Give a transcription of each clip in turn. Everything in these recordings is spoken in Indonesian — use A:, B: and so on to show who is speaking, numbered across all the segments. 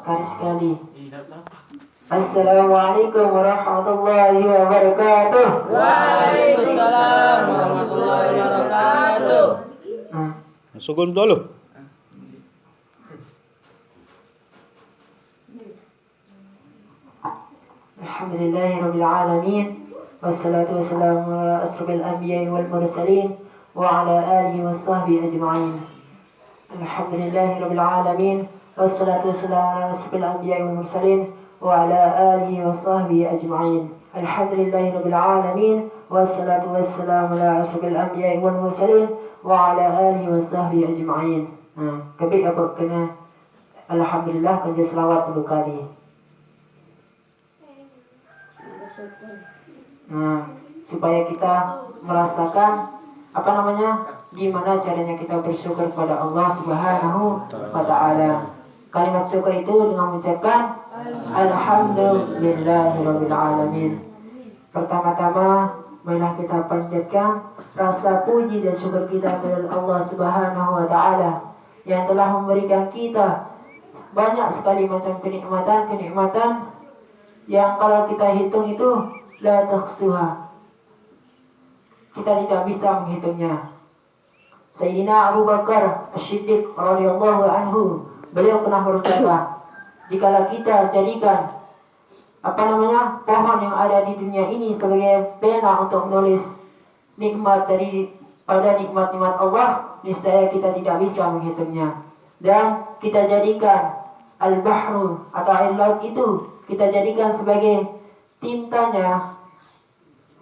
A: Sekali sekali. Assalamualaikum warahmatullahi wabarakatuh.
B: Waalaikumsalam warahmatullahi wabarakatuh.
C: Sugul dulu.
A: Alhamdulillahirabbil alamin. Wassalatu wassalamu ala asrofil anbiya'i wal mursalin wa ala alihi washabbihi ajma'in. Alhamdulillahirabbil alamin. Wassalatu wassalamu ala asrofil anbiya'i wal mursalin wa ala alihi washabbihi ajma'in. Alhamdulillahirabbil alamin. Wassalatu wassalamu ala asrofil anbiya'i wal mursalin wa ala alihi washabbihi ajma'in. Kami apa kena alhamdulillah kan selawat 10 kali. Supaya kita merasakan gimana caranya kita bersyukur kepada Allah Subhanahu wa Ta'ala. Kalimat syukur itu dengan mengucapkan Alhamdulillahirabbil alamin. Pertama-tama marilah kita panjatkan rasa puji dan syukur kita kepada Allah Subhanahu wa Ta'ala yang telah memberikan kita banyak sekali macam kenikmatan yang kalau kita hitung itu la tuhsuha, kita tidak bisa menghitungnya. Sayyidina Abu Bakar As-Siddiq radhiyallahu anhu, beliau pernah berkata, jikalau kita jadikan pohon yang ada di dunia ini sebagai pena untuk menulis nikmat pada nikmat-nikmat Allah, niscaya kita tidak bisa menghitungnya. Dan kita jadikan al-bahru atau air laut itu kita jadikan sebagai tintanya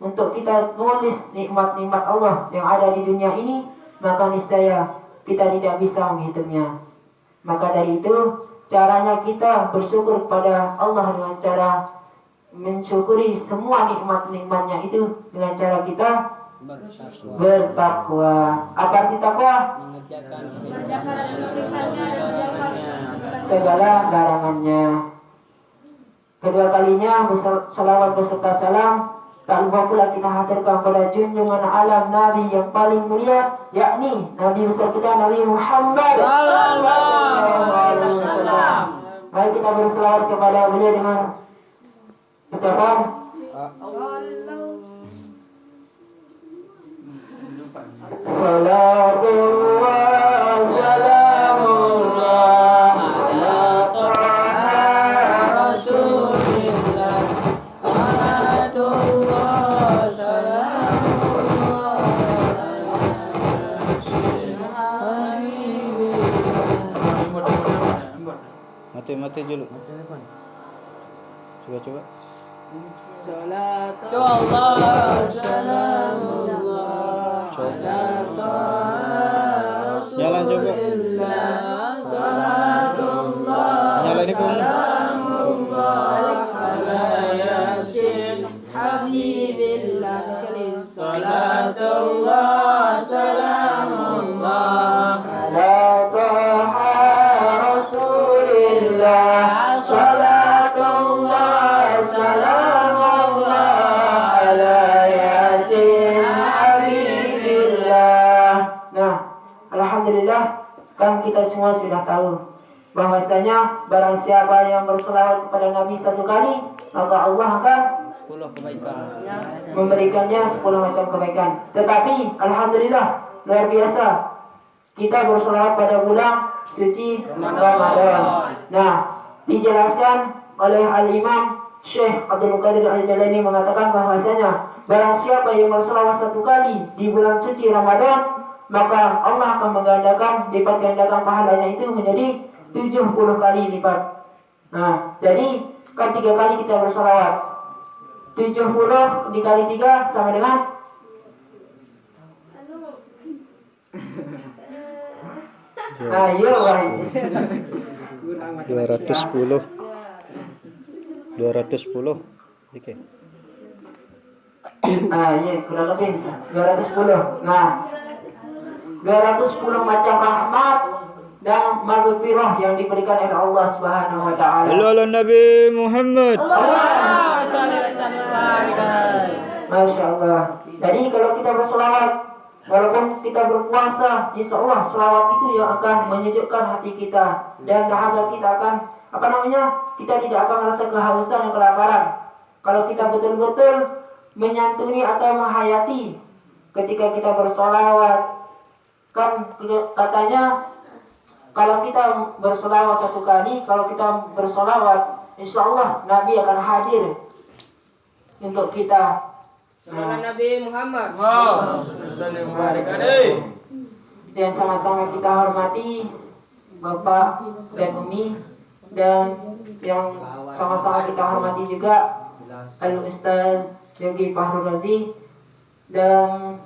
A: untuk kita tulis nikmat-nikmat Allah yang ada di dunia ini, maka niscaya kita tidak bisa menghitungnya. Maka dari itu caranya kita bersyukur kepada Allah dengan cara mensyukuri semua nikmat-nikmatnya itu dengan cara kita bertakwa. Apa arti takwa?
B: Mengerjakan perintahnya dan menjauhkan
A: segala larangannya. Kedua kalinya salawat beserta salam tak lupa pula kita haturkan pada junjungan alam Nabi yang paling mulia, yakni Nabi besar kita Nabi Muhammad sallallahu alaihi wasallam. Mari kita berselawat kepada beliau dengan ucapan Salatullah salamullah ala taha rasulillah. Salatullah salamullah ala
C: Mati dulu. Coba.
A: Salatullah salamullah ala taha
C: Jalan coba.
A: rasulillah. Salatullah
C: Nyalain itu.
A: salamullah ala yasin habibillah. Salatullah salamullah ala taha rasulillah. Salatullah salamullah ala yasin habibillah. Nah, alhamdulillah kan kita semua sudah tahu bahwasanya barang siapa yang berselawat kepada Nabi 1 kali, maka Allah akan
B: 10 kebaikan.
A: memberikannya 10 macam kebaikan. Tetapi alhamdulillah luar biasa kita berselawat pada bulan suci Ramadan. Nah, dijelaskan oleh Al-Imam Syekh Abdul Qadir Al-Jalani mengatakan bahwasanya barang siapa yang berselawat 1 kali di bulan suci Ramadan, maka Allah akan lipat gandakan pahalanya itu menjadi 70 kali lipat. Nah, jadi kan 3 kali kita berselawat, 70 dikali 3 sama dengan ayo baik
C: 210. Oke.
A: Iya kurang lebih bisa 210. Nah, 210 macam rahmat dan maghfirah yang diberikan oleh Allah Subhanahu wa taala.
C: Ala Nabi Muhammad.
A: Masya Allah. Jadi kalau kita berselawat Walaupun kita berpuasa, insya Allah selawat itu yang akan menyejukkan hati kita dan dahaga kita akan kita tidak akan merasa kehausan dan kelaparan. Kalau kita betul-betul menyantuni atau menghayati ketika kita bersolawat, kan katanya kalau kita bersolawat satu kali, kalau kita bersolawat, insya Allah Nabi akan hadir untuk kita.
B: Sallallahu Nabi Muhammad.
A: Dan sama-sama kita hormati Bapak dan Umi, dan yang sama-sama kita hormati juga Al-Ustaz Yogi Fahrul Razi dan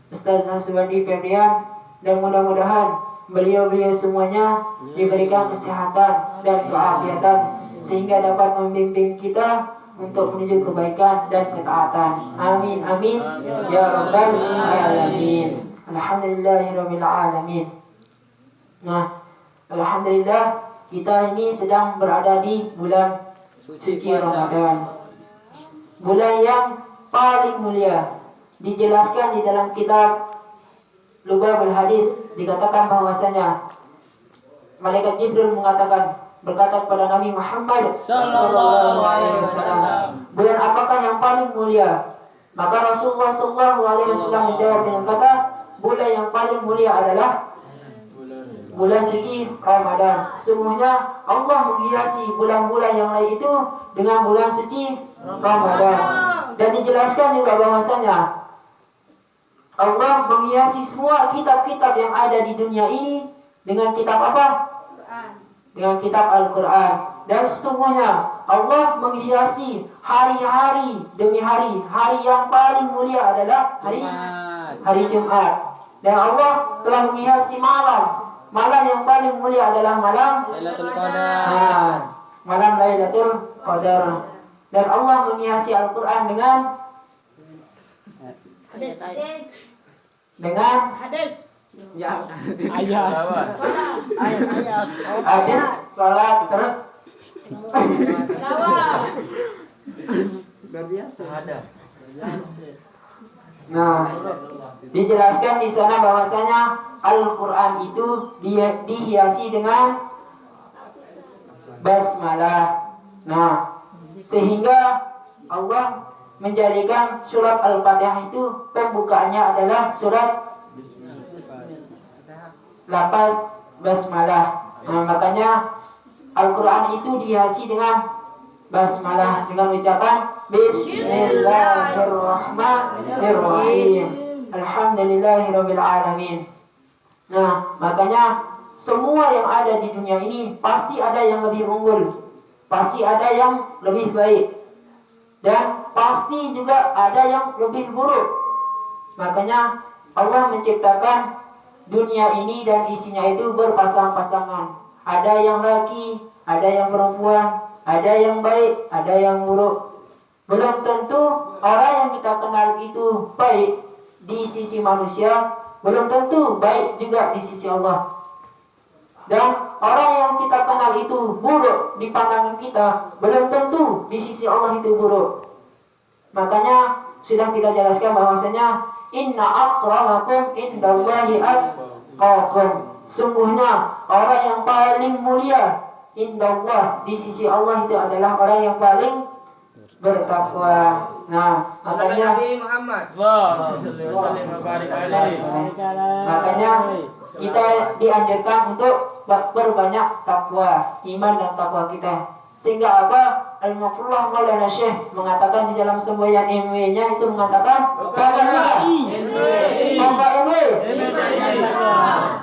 A: Ustaz Hasbandi Febrian, dan mudah-mudahan beliau-beliau semuanya diberikan kesehatan dan keafiatan sehingga dapat membimbing kita untuk menuju kebaikan dan ketaatan. Amin amin ya rabbal alamin. Alhamdulillahirabbil alamin. Nah, alhamdulillah kita ini sedang berada di bulan suci Ramadan. Bulan yang paling mulia. Dijelaskan di dalam kitab Lubabul Hadis, dikatakan bahwasanya malaikat Jibril berkata kepada Nabi Muhammad sallallahu alaihi wasallam, bulan apakah yang paling mulia? Maka Rasulullah sallallahu alaihi wasallam menjawab dengan kata, bulan yang paling mulia adalah bulan suci Ramadan. Sesungguhnya Allah menghiasi bulan-bulan yang lain itu dengan bulan suci Ramadan. Dan dijelaskan juga bahwasanya Allah menghiasi semua kitab-kitab yang ada di dunia ini dengan kitab apa? Dengan kitab Al-Quran. Dan sesungguhnya Allah menghiasi hari-hari demi hari. Hari yang paling mulia adalah hari Jumat. Dan Allah telah menghiasi malam. Malam yang paling mulia adalah malam
B: Lailatul Qadar.
A: Malam Lailatul Qadar. Dan Allah menghiasi Al-Quran dengan
B: Hadis.
A: hadis, sholat, terus nah, dijelaskan di sana bahwasanya Al-Quran itu dihiasi dengan basmalah. Nah, sehingga Allah menjadikan surat Al-Fatihah itu pembukaannya adalah surat lafaz basmalah. Nah, makanya Al-Quran itu dihiasi dengan basmalah, dengan ucapan Bismillahirrahmanirrahim. Alhamdulillahirabbil alamin. Nah, makanya semua yang ada di dunia ini pasti ada yang lebih unggul, pasti ada yang lebih baik, dan pasti juga ada yang lebih buruk. Makanya Allah menciptakan dunia ini dan isinya itu berpasang-pasangan. Ada yang laki, ada yang perempuan, ada yang baik, ada yang buruk. Belum tentu orang yang kita kenal itu baik di sisi manusia, belum tentu baik juga di sisi Allah. Dan orang yang kita kenal itu buruk di pandangan kita, belum tentu di sisi Allah itu buruk. Makanya sudah kita jelaskan bahwasanya inna akramakum indallahi atqakum. Sungguhnya orang yang paling mulia indallah di sisi Allah itu adalah orang yang paling bertakwa. Nah, makanya
B: Nabi Muhammad.
A: makanya kita dianjurkan untuk berbanyak takwa, iman dan takwa kita. Sehingga apa? Al-Maqrullah Maulana Syekh mengatakan di dalam semboyan NW-nya itu mengatakan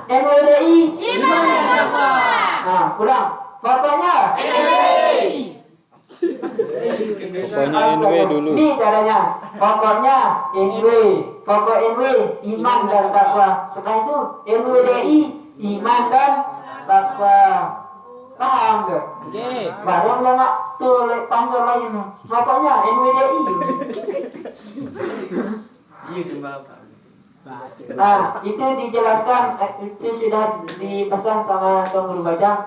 A: NWDI
B: Iman dan takwa.
A: Nah, ulang. Pokoknya
C: Pokoknya NW dulu.
A: Ini caranya. Pokoknya NW. Pokok NW iman dan takwa. Setelah itu NWDI iman dan takwa. Paham gak?
B: Oke.
A: Baru nggak tuh pancol lagi nih. Pokoknya NWDI. Nah, itu dijelaskan, itu sudah dipesan sama Tuan Guru Bajang.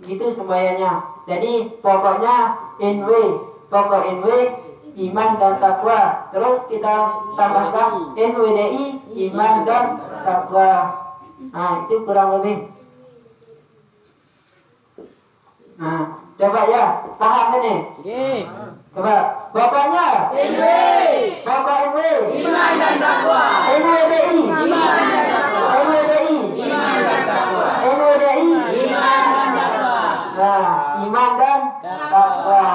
A: Itu sembayanya. Jadi pokoknya NW, pokok NW iman dan takwa. Terus kita tambahkan NWDI, iman dan takwa. Nah, itu kurang lebih. Nah, coba ya, paham kan nih? Coba, bapaknya NW, bapak NW,
B: Iman dan takwa.
A: NWDI,
B: Iman dan takwa.
A: NWDI,
B: Iman dan takwa.
A: NWDI,
B: Iman dan takwa.
A: nah, iman dan takwa.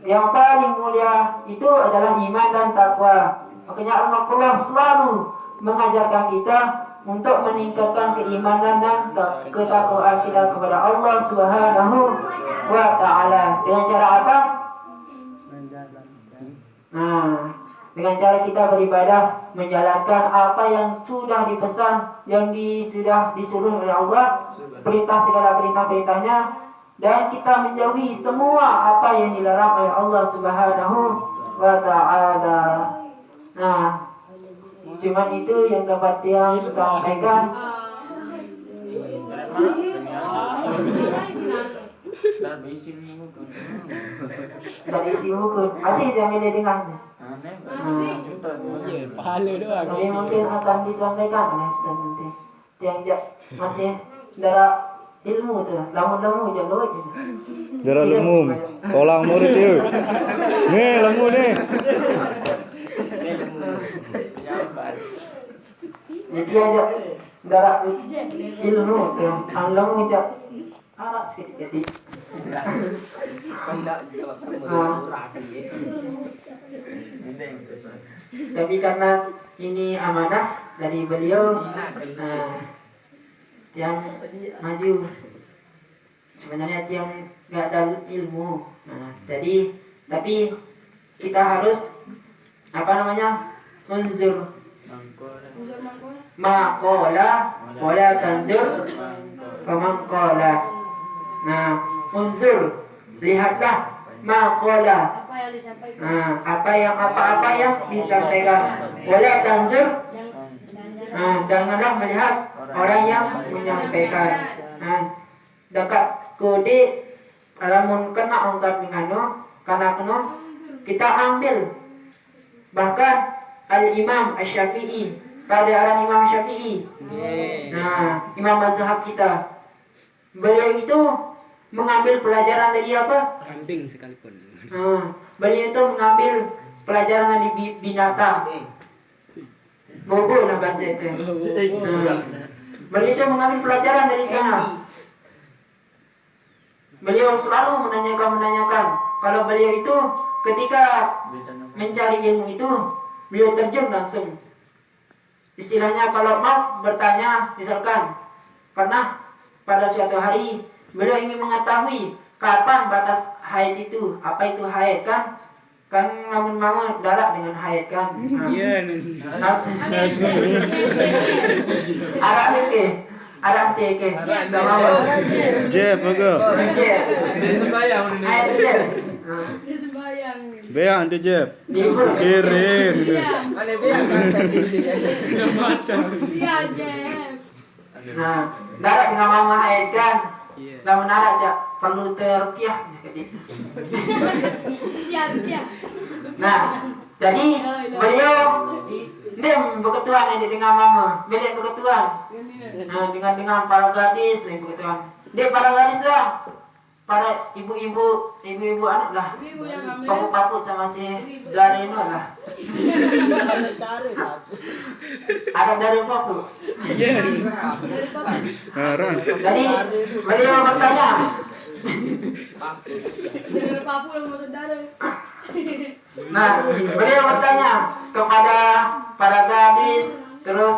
A: Yang paling mulia itu adalah iman dan takwa. Makanya Allah selalu mengajarkan kita untuk meningkatkan keimanan dan ketakwaan kita kepada Allah Subhanahu wa taala. Dengan cara apa? Nah, dengan cara kita beribadah, menjalankan apa yang sudah dipesan, yang sudah disuruh oleh Allah, perintah segala perintah-perintahnya, dan kita menjauhi semua apa yang dilarang oleh Allah Subhanahu wa taala. Nah, cuma itu yang dapat yang sampaikan. Dari isi buku masih jangan dengar.
C: Pahala doang.
A: Tapi mungkin akan disampaikan oleh Ustaz nanti. Yang masih darah ilmu tuh, lamu-lamu jalur.
C: Darah lumum. Tolong murid dia. Nih, lamu nih.
A: Jadi aja darah ilmu tuh, lamu aja arak sedikit jadi. Tapi karena ini amanah dari beliau, yang maju sebenarnya yang nggak ada ilmu. Jadi tapi kita harus munzur maqala wala tanzur pamangqala. Nah, munzur, lihatlah maqala,
D: Apa yang disampaikan?
A: nah apa yang disampaikan. Wala tanzur, janganlah melihat orang yang menyampaikan. Dekat kode alamun kena ongkat mengano karena kena kita ambil. Bahkan Al-Imam Asy-Syafi'i, pada orang Imam Syafi'i. Nah, imam mazhab kita. Beliau itu mengambil pelajaran dari apa?
B: Kambing sekalipun.
A: Beliau itu mengambil pelajaran dari binatang. Bobo lah bahasa itu. Beliau itu mengambil pelajaran dari sana. Beliau selalu menanyakan. Kalau beliau itu ketika mencari ilmu itu, beliau terjun langsung. Istilahnya kalau mau bertanya, misalkan pernah pada suatu hari beliau ingin mengetahui kapan batas haid itu. Apa itu haid kan? Kan namun mama darah dengan haid kan?
B: Iya.
A: Arab teke. Sama
C: Jeb, baga.
A: Haid Jeb.
D: Dia sembahyang.
C: Beak nanti Jeb.
A: Libur.
C: Kirim.
D: Iya, Jeff.
A: Nah, darah dengan mama haid kan? Namun darah aja perlu terpiah.
D: Iya.
A: Nah, jadi beliau dia berketuan ini dengan mama, beliau berketuan. Nah, dengan para gadis nih berketuan. Dia para gadis lah, para ibu-ibu anak lah.
D: Ibu yang ngambil.
A: Papu-papu sama si dari itu lah. Ada dari papu.
C: Arah.
A: Jadi beliau bertanya.
D: Dengar papu yang mau saudara.
A: Nah, beliau bertanya kepada para gadis, terus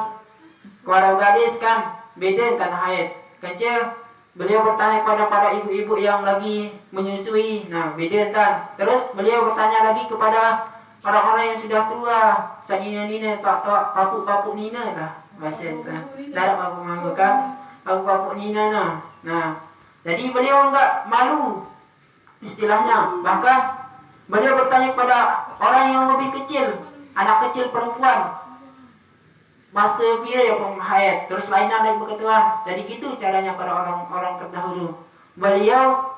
A: para gadis kan beda kan haid. Kecil beliau bertanya kepada para ibu-ibu yang lagi menyusui. Nah, beda kan. Terus beliau bertanya lagi kepada orang-orang yang sudah tua, sanina-nina, tak papu-papu nina lah bahasa itu. Darah papu-papu kan, papu-papu nina nah. Nah, jadi beliau enggak malu istilahnya. Bahkan beliau bertanya kepada orang yang lebih kecil, anak kecil perempuan, masa pira ya haid, terus lain ada yang berketuan. Jadi gitu caranya para orang-orang terdahulu. Beliau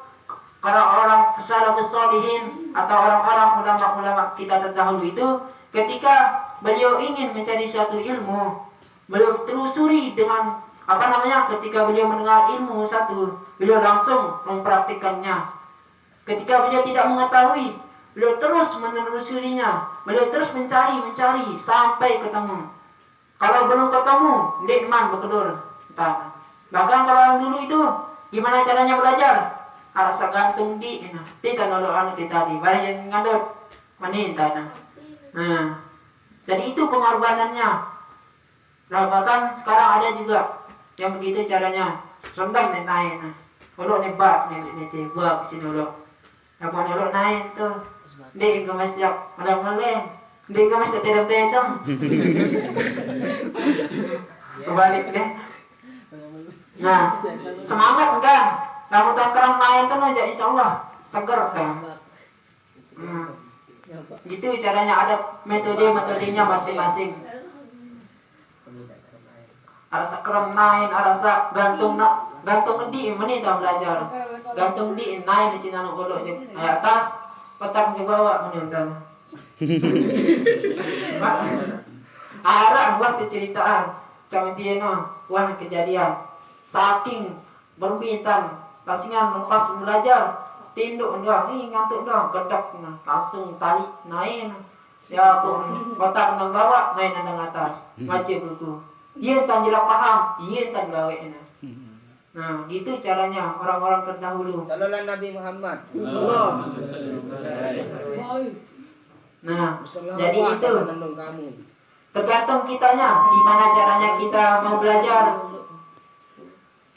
A: Kalau orang salafus sholihin atau orang-orang ulama-ulama kita terdahulu itu, ketika beliau ingin mencari suatu ilmu, beliau telusuri dengan ketika beliau mendengar ilmu satu, beliau langsung mempraktikkannya. Ketika beliau tidak mengetahui, beliau terus menelusurinya, beliau terus mencari sampai ketemu. Kalau belum ketemu, nikmat betul. Bahkan kalau yang dulu itu, gimana caranya belajar? Rasa gantung tidak nolok tadi, banyak yang ngandut menintah. Nah, jadi itu pengorbanannya. Nah, bahkan sekarang ada juga yang begitu caranya, rendam naik. Kalau nebak buat sini dulu. Apa nolok naik tuh? Dek ke masjid, malam-malam. Dek ke masjid tedam-tedam. Kebalik deh. Nah, semangat kan? Namun tongkrong main tuh aja insyaallah seger kan. Gitu caranya, ada metodenya masing-masing. Ada sakram main, ada sak gantung di menit belajar. Gantung di naik di sini anu golok je atas, petak je bawa menonton. Arah buat ceritaan sama dia wah kejadian. Saking bermintan, pasingan lepas belajar, tinduk doang, ngantuk doang, gedek langsung tali naik. Ya pun petak nang bawa, naik nang atas, baca buku. Iya tan jelas paham, iya tan gawe. Nah, gitu caranya orang-orang terdahulu.
B: Sallallahu Nabi Muhammad.
A: Nah, jadi itu
B: kamu.
A: tergantung kitanya, gimana caranya kita mau belajar.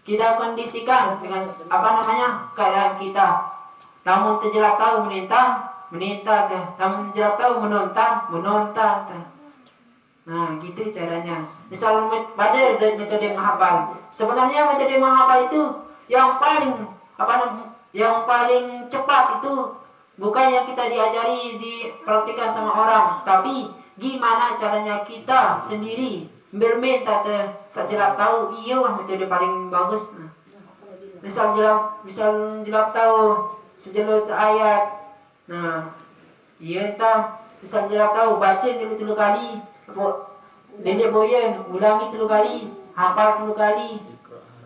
A: Kita kondisikan dengan keadaan kita. Namun terjelak tahu menintah. Namun terjelak tahu menonton. Nah, gitu caranya. Misal pada metode menghafal. Sebenarnya metode menghafal itu yang paling cepat itu bukan yang kita diajari dipraktikkan sama orang, tapi gimana caranya kita sendiri berminta sejelak tahu metode paling bagus. Misal jelak tahu sejelus ayat. Nah, misal jelak tahu baca dulu kali. Dedek boyen ulangi 3 kali, hafal 3 kali.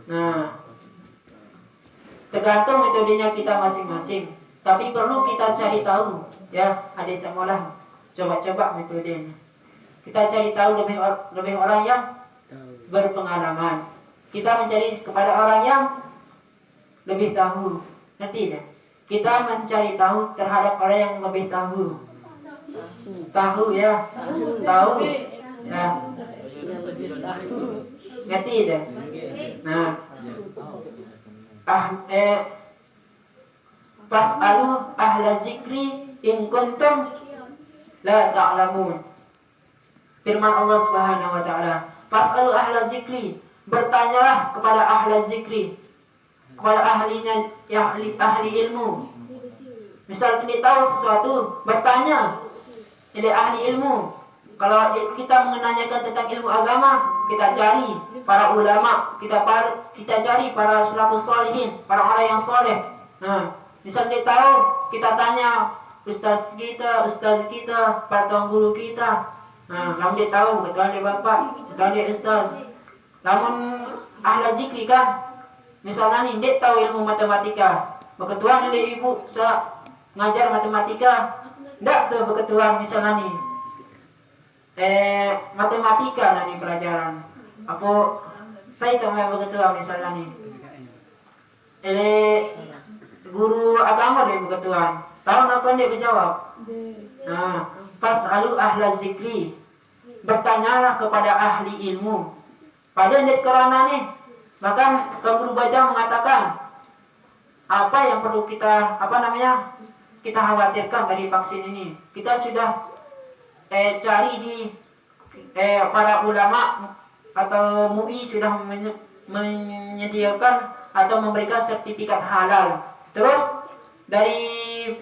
A: Nah, tergantung metodenya kita masing-masing. Tapi perlu kita cari tahu, ya, adik sekolah. Coba metodenya. Kita cari tahu lebih orang yang berpengalaman. Kita mencari kepada orang yang lebih tahu. Ngerti ya? Kita mencari tahu terhadap orang yang lebih tahu. Tahu ya, tahu ya, ngerti deh. Nah, fas'alu ahla zikri in kuntum la ta'lamun. Firman Allah Subhanahu wa taala, fas'alu ahla zikri, bertanyalah kepada ahla zikri, kepada ahlinya, ya, ahli ilmu. Misal kita tahu sesuatu, bertanya jadi ahli ilmu. Kalau kita menanyakan tentang ilmu agama, kita cari para ulama, kita cari para salafus sholihin, para orang yang soleh. Nah, misal kita tahu, kita tanya ustaz kita, para tuan guru kita. Nah, namun dia tahu, kebetulan dia bapak, kebetulan dia ustaz. Namun ahli zikri kan, misalnya nih, dia tahu ilmu matematika, kebetulan dia ibu ngajar matematika, ndak tuh berketuan misalnya nih matematika nih pelajaran apa saya tahu yang berketuan misalnya nih guru agama dia berketuan tahu apa dia berjawab. Nah, fas'alu ahla zikri, bertanyalah kepada ahli ilmu. Pada net corona nih, bahkan guru Bajang mengatakan apa yang perlu kita kita khawatirkan dari vaksin ini. Kita sudah cari di para ulama atau MUI sudah menyediakan atau memberikan sertifikat halal. Terus dari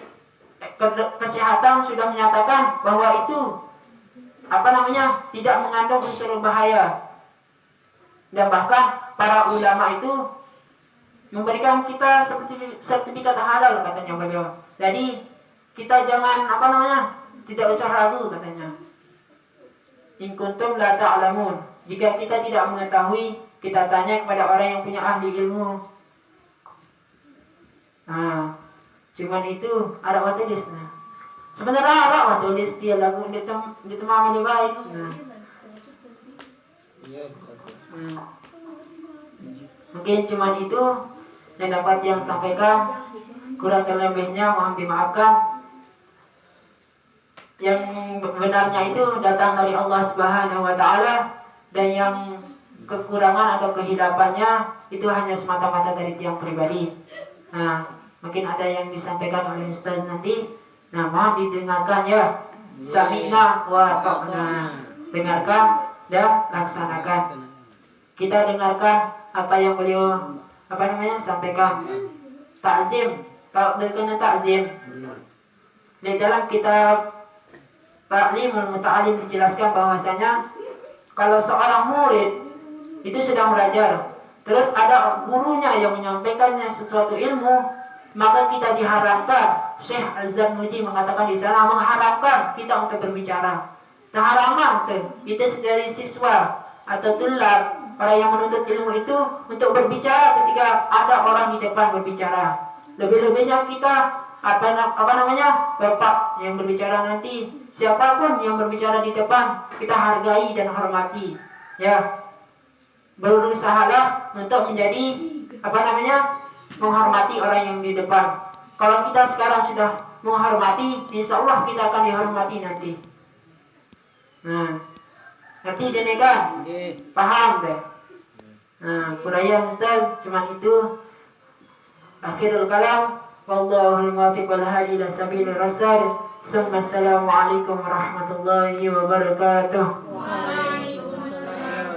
A: kesehatan sudah menyatakan bahwa itu tidak mengandung unsur bahaya. Dan bahkan para ulama itu memberikan kita sertifikat halal katanya beliau. Jadi kita jangan tidak usah ragu katanya. In kuntum la ta'lamun. Jika kita tidak mengetahui, kita tanya kepada orang yang punya ahli ilmu. Nah, cuman itu ada tulis. Nah, sebenarnya ada tulis dia lagu ditemani baik. Nah. Mungkin cuman itu yang dapat yang sampaikan. Kurang lebihnya mohon dimaafkan. Yang benarnya itu datang dari Allah Subhanahu wa taala, dan yang kekurangan atau kehilafannya itu hanya semata-mata dari tiang pribadi. Nah, mungkin ada yang disampaikan oleh Ustaz nanti. Nah, mohon didengarkan ya. Sami'na wa ta'na. Dengarkan dan laksanakan. Kita dengarkan apa yang beliau sampaikan. Ta'zim, kena ta'zim. Di dalam kitab Ta'limul Muta'alim dijelaskan bahwasanya kalau seorang murid itu sedang belajar, terus ada gurunya yang menyampaikannya sesuatu ilmu, maka kita diharamkan. Syekh Az-Zarnuji mengatakan di sana mengharamkan kita untuk berbicara. Terharamkan kita sebagai siswa atau tulab, orang yang menuntut ilmu itu untuk berbicara ketika ada orang di depan berbicara. Lebih-lebihnya kita bapak yang berbicara nanti, siapapun yang berbicara di depan kita hargai dan hormati, ya. Berusahalah untuk menjadi menghormati orang yang di depan. Kalau kita sekarang sudah menghormati, insya Allah kita akan dihormati nanti. Nah, ngerti kan? Paham deh. Nah, kuraya Ustaz cuma itu. Akhirul kalam. Wallahul muwaffiq wal hadi ila sabilir rasyad. Assalamualaikum warahmatullahi wabarakatuh.